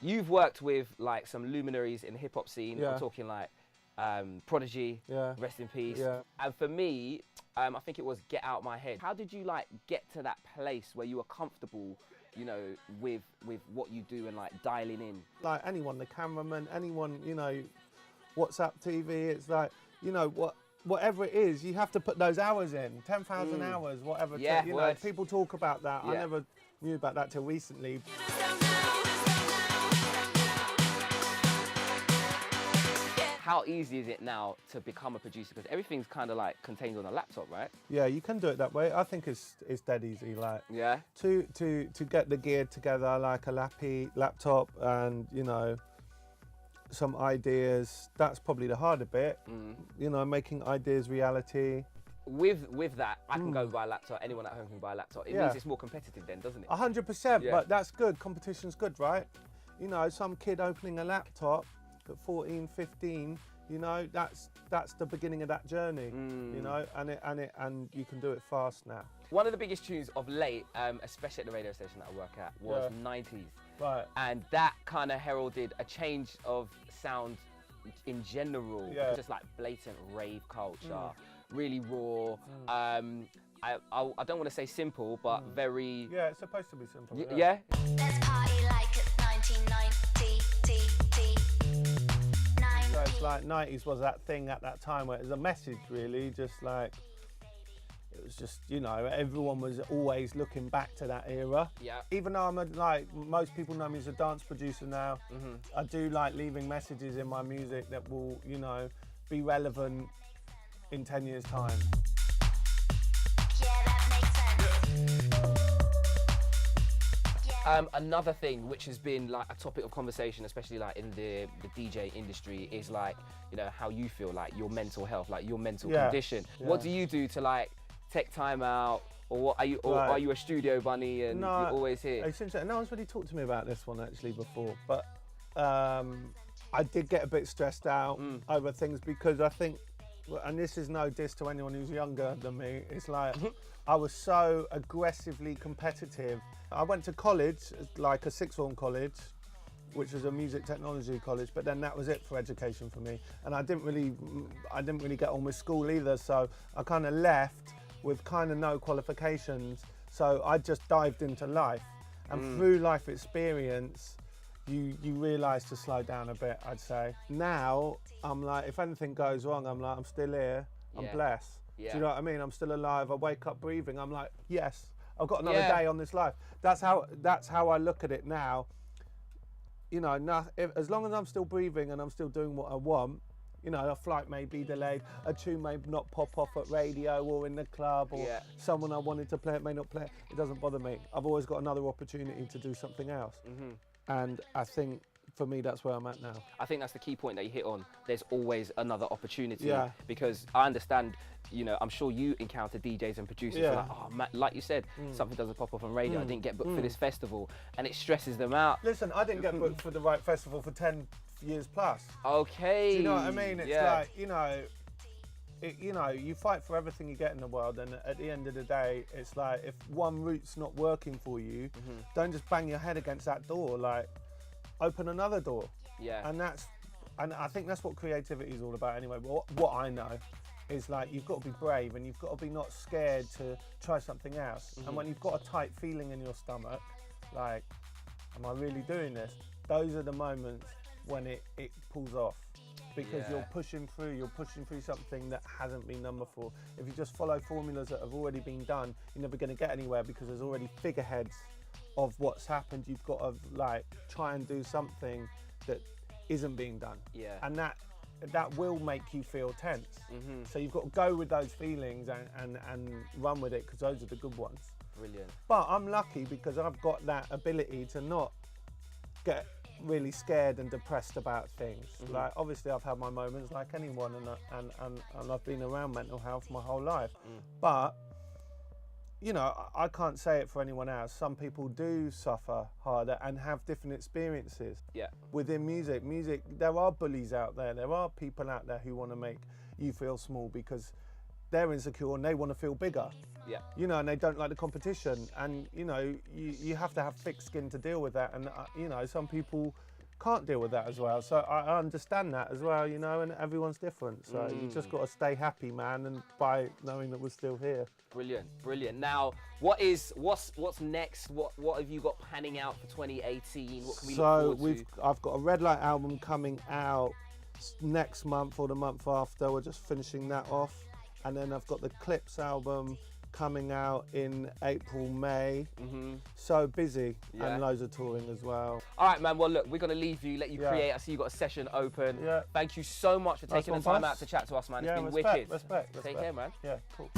you've worked with like some luminaries in the hip hop scene. Yeah. I'm talking like Prodigy, Yeah. rest in peace. Yeah. And for me, I think it was Get Out My Head. How did you like get to that place where you were comfortable, you know, with what you do and like dialing in? Like anyone, the cameraman, anyone, you know, WhatsApp TV, it's like, you know, whatever it is, you have to put those hours in, 10,000 hours, whatever. Yeah, you know, people talk about that. Yeah. I never knew about that till recently. How easy is it now to become a producer? Because everything's kind of like contained on a laptop, right? Yeah, you can do it that way. I think it's dead easy. Like, Yeah. To get the gear together, like a laptop, and you know, some ideas. That's probably the harder bit. You know, making ideas reality. With that, I can go buy a laptop. Anyone at home can buy a laptop. It means it's more competitive then, doesn't it? 100%. Yeah. But that's good. Competition's good, right? You know, some kid opening a laptop at 14, 15. You know, that's the beginning of that journey. You know, and you can do it fast now. One of the biggest tunes of late, especially at the radio station that I work at, was 90s. Right. And that kind of heralded a change of sound in general. Yeah. Just like blatant rave culture, really raw. I don't want to say simple, but very... Yeah, it's supposed to be simple. Yeah? Let's party like it's 1990. So it's like 90s was that thing at that time where it was a message really, just like, it was just, you know, everyone was always looking back to that era. Yeah. Even though like, most people know me as a dance producer now, I do like leaving messages in my music that will, you know, be relevant in 10 years' time. Yeah, that makes sense. Another thing which has been like a topic of conversation, especially like in the DJ industry, is like, you know, how you feel, like your mental health, like your mental condition. Yeah. What do you do to like take time out, or what are you, or Right. are you a studio bunny and you're always here? It's interesting. No one's really talked to me about this one actually before, but I did get a bit stressed out over things because I think, and this is no diss to anyone who's younger than me, it's like I was so aggressively competitive. I went to college, like a sixth form college, which was a music technology college, but then that was it for education for me. And I didn't really get on with school either, so I kind of left with kind of no qualifications. So I just dived into life. And through life experience, you realise to slow down a bit, I'd say. Now, I'm like, if anything goes wrong, I'm like, I'm still here, I'm blessed. Do you know what I mean? I'm still alive, I wake up breathing, I'm like, yes, I've got another day on this life. That's how I look at it now. You know, as long as I'm still breathing and I'm still doing what I want, you know, a flight may be delayed, a tune may not pop off at radio or in the club, or someone I wanted to play it may not play it. It doesn't bother me. I've always got another opportunity to do something else. And I think for me, that's where I'm at now. I think that's the key point that you hit on. There's always another opportunity. Yeah. Because I understand, you know, I'm sure you encounter DJs and producers who are like, oh, man, like you said, something doesn't pop up on radio. I didn't get booked for this festival, and it stresses them out. Listen, I didn't get booked for the right festival for 10 years plus. Okay. Do you know what I mean? It's like, you know, you fight for everything you get in the world, and at the end of the day, it's like, if one route's not working for you, don't just bang your head against that door. Like, open another door. Yeah. And I think that's what creativity is all about anyway. What I know is, like, you've got to be brave and you've got to be not scared to try something else. And when you've got a tight feeling in your stomach, like, am I really doing this? Those are the moments when it pulls off. Because you're pushing through something that hasn't been done before. If you just follow formulas that have already been done, you're never going to get anywhere, because there's already figureheads of what's happened. You've got to, like, try and do something that isn't being done. Yeah. And that will make you feel tense. So you've got to go with those feelings and run with it, because those are the good ones. Brilliant. But I'm lucky because I've got that ability to not get really scared and depressed about things. Like, obviously I've had my moments like anyone, and I've been around mental health my whole life. But, you know, I can't say it for anyone else. Some people do suffer harder and have different experiences. Within music, there are bullies out there. There are people out there who want to make you feel small because they're insecure and they want to feel bigger. You know, and they don't like the competition. And, you know, you have to have thick skin to deal with that. And, you know, some people can't deal with that as well. So I understand that as well, you know, and everyone's different. So you just got to stay happy, man, and by knowing that we're still here. Brilliant, brilliant. Now, what's next? What have you got panning out for 2018? What can we look forward to? I've got a Redlight album coming out next month or the month after. We're just finishing that off, and then I've got the Clips album coming out in April, May. So busy, and loads of touring as well. All right, man. Well, look, we're gonna leave you, let you create. I see you got a session open. Thank you so much for taking the time out to chat to us, man. It's been wicked. Respect. Take care, man. Yeah, cool.